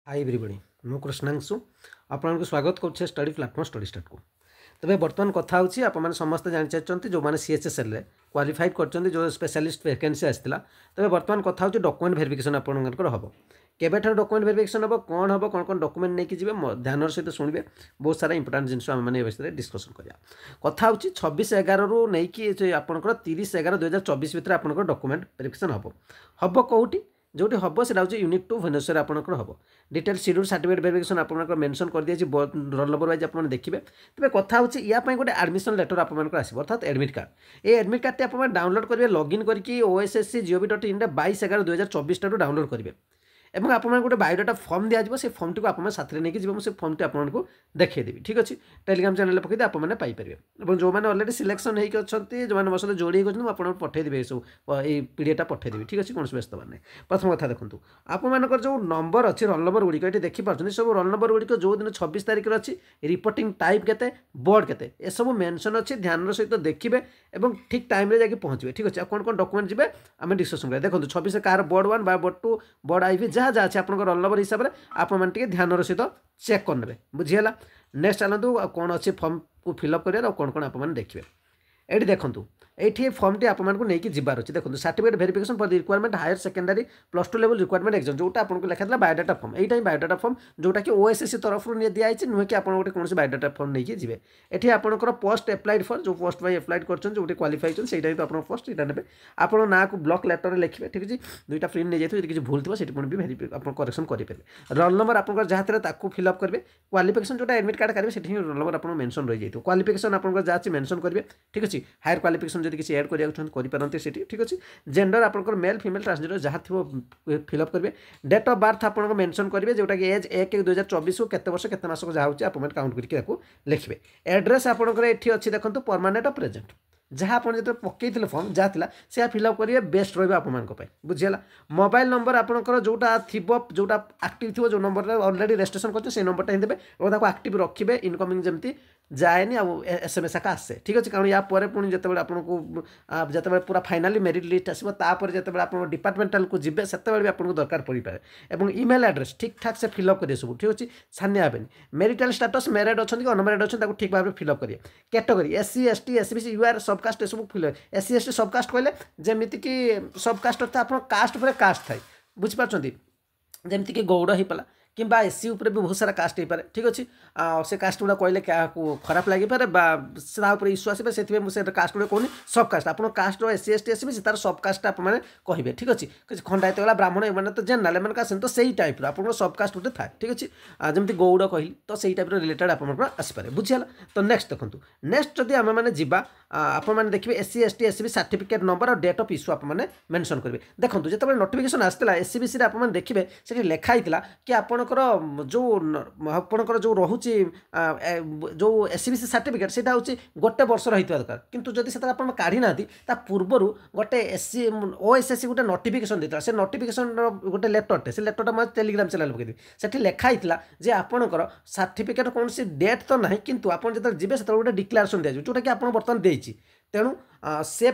Hi everybody मु कृष्णांशु आपको स्वागत करुच्छे स्टडी प्लाटफर्म स्टडी स्टार्ट को तेज बर्तमान कथा होची आप समस्त जानी चाहिए जो मैंने सीएचएसएल क्वालिफाइड कर जो स्पेशलिस्ट वैकेंसी आसाला तेज बर्तमान कथा होची डॉक्यूमेंट वेरिफिकेशन आपंकर हम केबेठार डॉक्यूमेंट वेरिफिकेशन हम कौन कौन डॉक्यूमेंट नहीं जी ध्यान सहित शुणवे बहुत सारा इंपोर्टेंट जिन आम मैंने विषय में डिस्कसन करा कथा होची 26/11 रू नहीं आपंकर 30/11/2024 भितर आप डॉक्यूमेंट वेरिफिकेशन हम कौटी जोटी हम से यूनिट 2 भुवनेश्वर आपंकर हम डिटेल शेड्यूल सर्टिफिकेट वेरिफिकेशन आपंकर मेंशन कर दिया रोल नंबर वाइज आप देखिए तेज कथा होची या गोटे एडमिशन लेटर आपंकर आसो अर्थात एडमिट कार्ड ये एडमिट कार्ड आप डाउनलोड करेंगे लॉगिन करके ossc.gov.in 22/11/2024 डाउनलोड करेंगे एवं आप गोटे बायोडाटा फॉर्म दिज्व से फॉर्म टी आप साथ नहीं जी से फॉर्म टी आपको देखदेवी ठीक अच्छे टेलीग्राम चैनल पकड़ आपने पाइपर और जो मैंने अलरेडी सिलेक्शन होती जो मैंने मो सहित जोड़ी होती मुझे पठेदेवी सब ये पीडीएफटा पठेदेवी ठीक अच्छे कौन व्यस्त माने प्रथम कथा देखो आपर जो नंबर अच्छी रोल नंबर गुड़िक ये देखिपुर सब रोल नंबर गुड़िक जो दिन 26 तारिख अच्छी रिपोर्टिंग टाइप के बोर्ड के सब मेंशन अच्छी ध्यान सहित देखिए और ठीक टाइम जाकि पहुँचे ठीक अच्छे कौन कौन डॉक्यूमेंट जी आम डिस्कसन करें देखो 26 कार बोर्ड 1 बोर्ड 2 बोर्ड आईवी जहाँ जहाँ अच्छे आप रोल नंबर हिसाब से आपने ध्यान सहित चेक करने बुझीगला नेक्स्ट चलतु कौन अच्छे फॉर्म को फिलअप करें कौन कौन आप देखिए ये देखूँ ये फॉर्म टी आपको नहीं जबार अच्छे देखो certificate verification for the requirement higher secondary +2 level requirement exam जोटा आपको लिखा था बायोडाटा फॉर्म यही बायोडाटा फॉर्म जोटा कि ओएसएससी तरफ दिखाई नुहे कि आप गोटे कौन बायोडाटा फॉर्म नहीं जी ये आपंकर पोस्ट एप्लाइड फॉर जो पोस्ट एप्लाइड कर जो क्वालिफाई से आप पोस्ट यहाँ ने आप ना को ब्लॉक लेटर लिखे ठीक है दुईटा प्रिंट नहीं जाए किसी भूल थी भी आप करेक्शन करेंगे रोल नंबर आप जहाँ थे फिलअप करेंगे क्वालिफिकेशन जो एडमिट कार्ड करेंगे से रोल नंबर आप मेंशन रही जाए क्वालिफिकेशन आप जहाँ मेंशन करेंगे ठीक अच्छे हायर क्वालिफिकेशन जब किसी एड करते ठीक अच्छे जेंडर आपंकर मेल फीमेल ट्रांसजेंडर जहाँ थी फिलअप करेंगे डेट ऑफ बर्थ आप मेंशन करेंगे जोटा कि एज 1/1/2024 को केते वर्ष केते मास जहाँ होची आप काउंट करके लिखिए एड्रेस आपंकर ये अच्छी देखो परमानेंट और प्रेजेंट जहाँ आप जो पकई फॉर्म जहाँ था से फिलअप करेंगे बेस्ट रहा आप बुझीगला मोबाइल नंबर आपंकर जोटा थी जोटा आक्टिव थी जो नंबर ऑलरेडी रजिस्ट्रेशन कर नंबर ही देते और आक्टिव रखिए इनकमिंग जमी जाएनि SMS आका आसे ठीक अच्छे कारण या पुणी जिते आपको जिते पूरा फाइनाली मेरिट लिस्ट आसपर जिते आप डिपार्टमेंटाल को जी से भी आपको दरकार पड़ पाए और इमेल एड्रेस ठीक ठाक से फिलअप करिए सब ठीक अच्छे छानिया हेनी मेरिटाल स्टाटस मैरिड अच्छा कि अनमेरिड अच्छा ठीक भाव में फिलअप करिए category SC ST SBC UR subcaste ये सब फिल SC ST सबकास्ट कहले जमीक सबकास्ट अर्थ आप कास्ट पर कास्ट थाए बुझीपार जमीक गौड़ हो पाला कि SC उपर भी बहुत सारा कास्ट हो पाए ठीक अच्छे से कास्ट गुड़ा कहले क्या खराब लगे इश्यू आसपे से कास्ट गुड़ा कहूँ सब कास्ट आप कास्ट SC ST SBC तार सब कास्ट आप कहे ठीक अच्छे खंडायत गला ब्राह्मण एम तो जेनराल एम आसते तो सही टाइप आप सब कास्ट गोटे था ठीक अच्छे जमी गौड़ कहली तो सही टाइप रिलेटेड आप आसपे बुझीगला तो नेक्स्ट देखो नेक्स्ट जब आम मैंने जावा आपने देखिए SC ST SBC certificate number और डेट ऑफ इश्यू आपने मेंशन करेंगे देखो जो नोटिफिकेशन आसाला SCBC आप देखिए से लिखाई कि आपंकर जो आपंकर जो रोचे जो SCBC सर्टिफिकेट से गोटे वर्ष रही दरकार किंतु जदि से आप काढ़ी ना पूर्वर गोटे OSSC गोटे नोटिफिकेशन देता से नोटिफिकेशन गोटे लेटरटे से लेटरटा मैं टेलीग्राम चैनल पकड़ी से लिखाई जे आपंकर सर्टिफिकेट कौन सी डेट तो ना किंतु आप जो जी से गोटे डिक्लेरेसन दिया जोटा कि आप बर्तमान देती तेणु से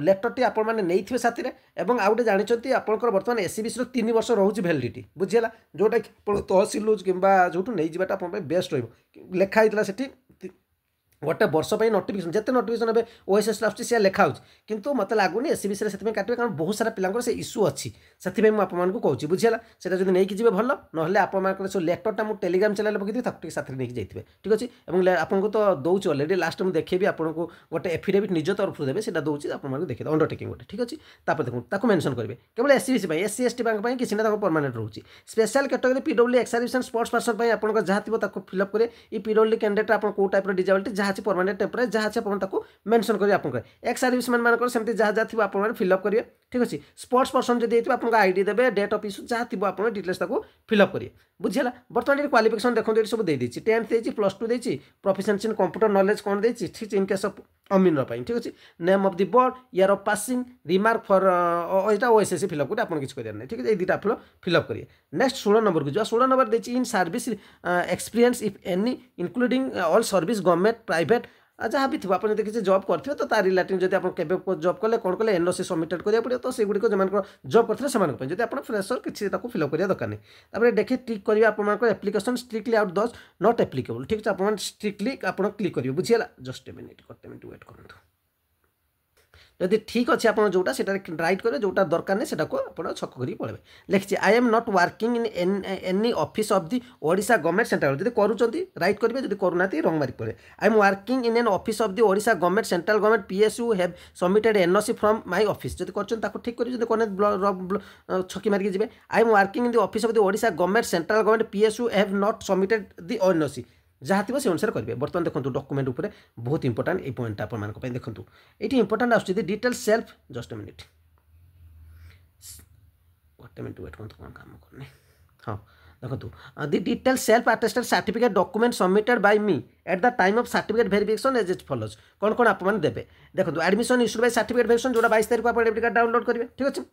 लेटरटी आपने साथी एवं आउ गए जानते आपंकर बर्तमान SCBC 3 वर्ष रोचे भैलिडिटी बुझीगला जोटा कि तहसिल कि जो नहीं जाटा बेस्ट रखाई से गोटे वर्ष नोटिफिकेशन जिते नोटिफिकेशन ए OSS आसे लिखा किंतु मत लगुनि SCBC से काटे कारण बहुत सारा पिला से इश्यू अच्छी से मुझे आपको कहूँ बुझीगला से जब नहीं जी भल ना आप लेटरटा मुझे टेलीग्राम चैनल पकड़ी साथ नहीं जाइए ठीक अच्छे और आपको तो दूसरी अलरेडी लास्ट में देखेबी आपको गोटे एफिडेविट निज तरफ देवे से दूसरी आपको देखिए अंडरटेकिंग गोटे ठीक अच्छे देखो मेंशन करेंगे केवल SCBC SC ST किसी ना परमानेंट रोचे special category PWD ex service sports person आप जहाँ थी फिलअप करेंगे ये PWD कैंडिडेट आप कौ टाइप डिजेबिलिटी जहाँ परमानेंट टेम्परेरी जहाँ आप मेंशन करेंगे आप एक्स सर्विस मैन मानक सेमती जहाँ जहाँ थी आप फिलअप करेंगे ठीक अच्छे स्पोर्ट्स पर्सन जब आप आईडी देवे डेट ऑफ इश्यू जहाँ थी आप डिटेल्स फिलअप करेंगे बुझीगला बर्तमान क्वालिफिकेशन देखो ये सब देती 10th देती +2 देती प्रोफिशिएंसी इन कंप्यूटर नॉलेज कौन देती ठीक इन केस ऑफ अमीन ठीक अच्छे name of the board year of passing remark for यहाँ OSSC फिलअप करेंगे आपको किसी करें ठीक है ये दुटा फिलअप करिए नेक्स्ट 16 नंबर को जो 16 नंबर देती in service experience if any including all service government private जहाँ भी थी आप किसी जॉब करते तो तार रिलेटिव जब आप जॉब कले कौन कले एनओसी सबमिट करा पड़े तो सेगुड़ी जो जॉब करते से जब आप फ्रेशर किसी फिलअप करा दरकार नहीं तापर देखिए टिक करेंगे आप एप्लिकेशन स्ट्रिक्टली आउट दस नॉट एप्लिकेबल ठीक है आप स्ट्रिक्टली आप क्लिक करेंगे बुझीगला जस्ट ए मिनिट वेट करूँ जदि ठीक अच्छे आप जोटा से राइट करेंगे जोटा दरकार नहीं सेटा आप छक कर पड़े लिखिए I am not working in any office of the Odisha government central जब करुँच राइट करेंगे जब करूना रंग मारिक पड़े I am working in an office of the Odisha government central government PSU have submitted NOC from my office जब कर ठीक करेंगे जब छकी मारिक जी I am working in the office of the Odisha government central government PSU have not submitted the NOC जहाँ थी से अनुसार करेंगे बर्तमान देखो डॉक्यूमेंट उपर बहुत इंपोर्टाट ये पॉइंट आप देखो ये इंपोर्टाट आस detail self just a minute wait करूँ कौन काम करनी हाँ देखो the detail self attested certificate document submitted by me at the time of certificate verification as follows कौन कौन आप देते देखो admission issued by certificate verification जो 22 तारीख आप एडमिट कार्ड डाउनलोड करेंगे ठीक अच्छे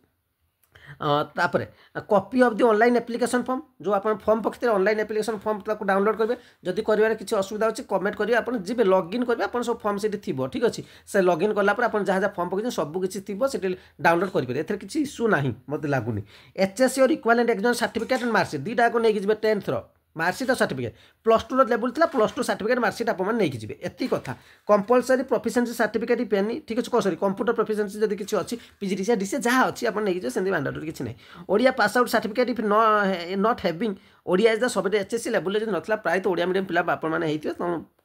तापर copy of the online application form जो आप फॉर्म पकड़े ऑनलाइन एप्लिकेशन फॉर्म ताको डाउनलोड करेंगे जदि कर किसी असुविधा अच्छे कमेंट करेंगे आप जी लॉगिन करेंगे आप सब फॉर्म से थी ठीक अच्छे से लॉगिन कलापर आप जहाँ जहाँ फॉर्म पकड़े सब किसी थी से डाउनलोड करेंगे एथेर किसी इश्यू ना मत लगुनि एचएससी और equivalent exam certificate and marksheet दुईटा को लेकिन 10th मार्कशीट और सर्टिफिकेट +2 लेवल था +2 सर्टिफिकेट मार्कशीट आप जी एति कथा कंपलसरी प्रोफिशिएंसी सर्टिफिकेट पेनी ठीक अच्छे सॉरी कंप्यूटर प्रोफिशिएंसी जब किसी अच्छी पीजीडीसीए डीसीए जहाँ अच्छी आप नहीं सेमती मैंडेटरी किसी नहीं Odia pass out certificate if not having Odia is the सबसे एचएससी लेवल जो ना प्राय तो ओडिया मीडियम पिला आप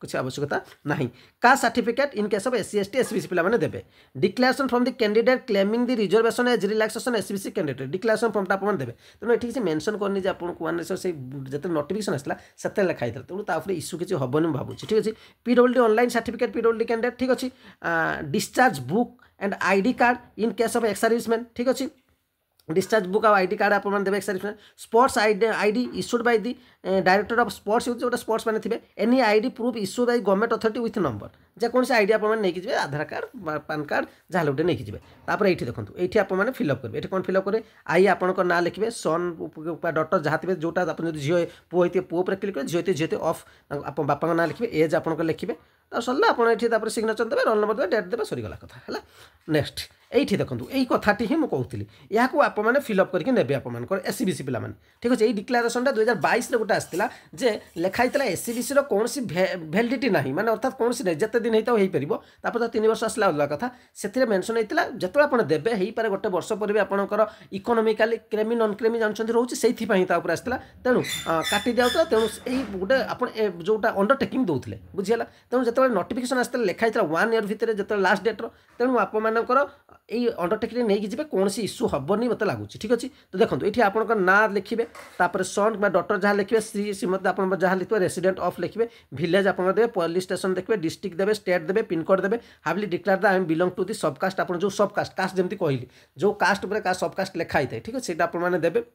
किसी आवश्यकता ना caste certificate in case of SC ST SBC पिला देवे declaration from the candidate claiming the reservation age relaxation SBC candidate declaration form आप देवे तेणु ये किसी मेंशन करनी आपको से जो नोटिफिकेशन आसला से लिखाई तेणु तापर इश्यू किसी हेनी भावुँ ठीक अच्छे PWD online certificate PWD candidate ठीक अच्छे discharge book and ID card in case of ex serviceman ठीक अच्छे डिस्चार्ज बुक और आईडी कार्ड आपने देवे ex serviceman sports ID issued by the director of sports जो स्पोर्ट्स मैंने थे any ID proof issue by government authority with number जेकोसी ID आपने आधार कार्ड पैन कार्ड जहाँ गोटे नहीं जी तापर ये देखो ये आपने फिलअप करेंगे ये कौन फिलअप करेंगे आई आपंकर ना लिखे सन डॉटर जहाँ थे जोटा आप झील पुओ होते पुओ पर क्लिक करेंगे झील होते ऑफ आप बापा ना लिखे एज आप लिखे तो सरला आप सिग्नेचर देवे रोल नंबर देवे डेट देवे सरीगला कथा है नेक्स्ट ये देखो यही कथाटी ही मुझे कहती यहाँ को आपने फिलअप करके नेबे आपर एससीबीसी पिला ठीक अच्छे ये डिक्लेरेशन 2022 गोटे आसाला जे लिखाई एससीबीसी कौन भैलिडिटी ना माने अर्थात कौन नहीं जिते दिन होता हो पार तो 3 वर्ष आसला अलग कथा से मेनसन होता जो आप देवे हो पारे गोटे वर्ष पर भी आपंकर इकोनोमिकाली क्रेमी नन क्रेमी जानते रोचे से आसला तेणु काटी दिया तेणु यही गोटे आप जोटा अंडरटेकिंग दौले बुझीगला तेणु जो नोटिफिकेशन आसला लिखाई 1 ईयर भितर जो लास्ट डेट्र तेणु आपर ये अंडरटेकिंग नहीं जी कौन इश्यू हेनी मत लगुच ठीक अच्छे तो देखो ये आप ना लिखे तापर सन डॉटर जहाँ लिखे श्री श्रीमती आप जहाँ लिखे रेसिडेंट ऑफ लिखे विलेज आप देवे पुलिस स्टेशन देखिए डिस्ट्रिक्ट देवे स्टेट देवे पिनकोड देवे हावली declare the I am belong to the subcaste आप जो सबकास्ट कास्ट जमी कहली जो कास्ट पर सबकास्ट लिखाई था ठीक अच्छे आपने देवे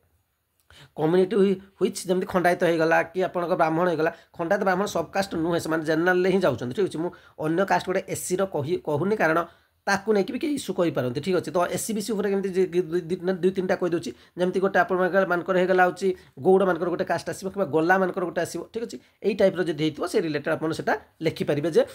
कम्युनिटी ह्विच जमी खंडायित होगा कि आप ब्राह्मण होगा खंडायित ब्राह्मण सबकास्ट नुहे से जेनेल ही जाऊँ ठीक अच्छे मुझे कास्ट गोटे एससी कहूनी कारण ताकू नहीं कि इश्यू करेंगे ठीक अच्छे तो एससीबीसी दुई तीन टा कहीदे जमी गोटे आपंकर होगा हूँ गौड़ मानकर गोटे कास्ट आसो कि गला मानकर गोटे आसो ठीक अच्छे यही टाइप होता से रिलेटेड आपटा लिखिपारे जे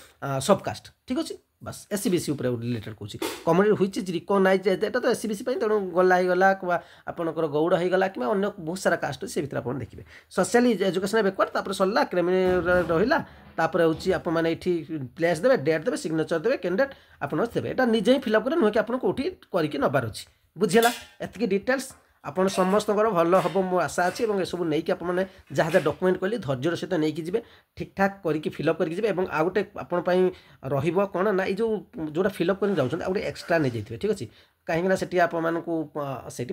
सबकास्ट ठीक अच्छे बस एससीबीसी रिलेटेड कौन कम्युनिटी ह्विच रिकग्नाइज एटा तो एससीबीसी तेणु गला होगा आपंकर गौड़ होगा कि अन्य बहुत सारा कास्ट से भितर आप देखिए सोशल एजुकेशन बैकवर्ड तापर सरला क्रिमी रहा तापर हूँ आप प्लेस देवे डेट देवे सिग्नेचर देवे कैंडिडेट आपड़ देवे यहाँ निजे ही फिलअप करें नुहे कि आपको कौटी करके नबार अच्छी बुझीगला एतिकी डिटेल्स आप समस्त भल हम मो आशा अच्छी और सब नहीं कि आपने जहाँ जहाँ डॉक्यूमेंट कहली धैर्यर सहित नहीं जी ठीक ठाक करके फिलअप करके जी और गोटे आपंपाई रहा ना ये जोटा फिलअप कर जाऊँ गोटे एक्सट्रा नहीं जाइए ठीक अच्छे कहीं से आपको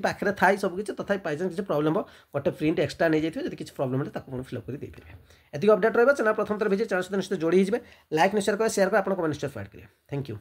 पाखे थाई सबकि तथा पाई किसी प्रोब्लेम हो गोटे प्रिंट एक्सट्रा नहीं जाइए जब किसी प्रोब्लेम है फिलअप कर एति अपडेट रहा चैनल प्रथम थर भिजिट चैनल सहित निश्चित जोड़ी लाइक निश्चय करें शेयर करें आप कमेंट निश्चय फाइट करें थैंक यू।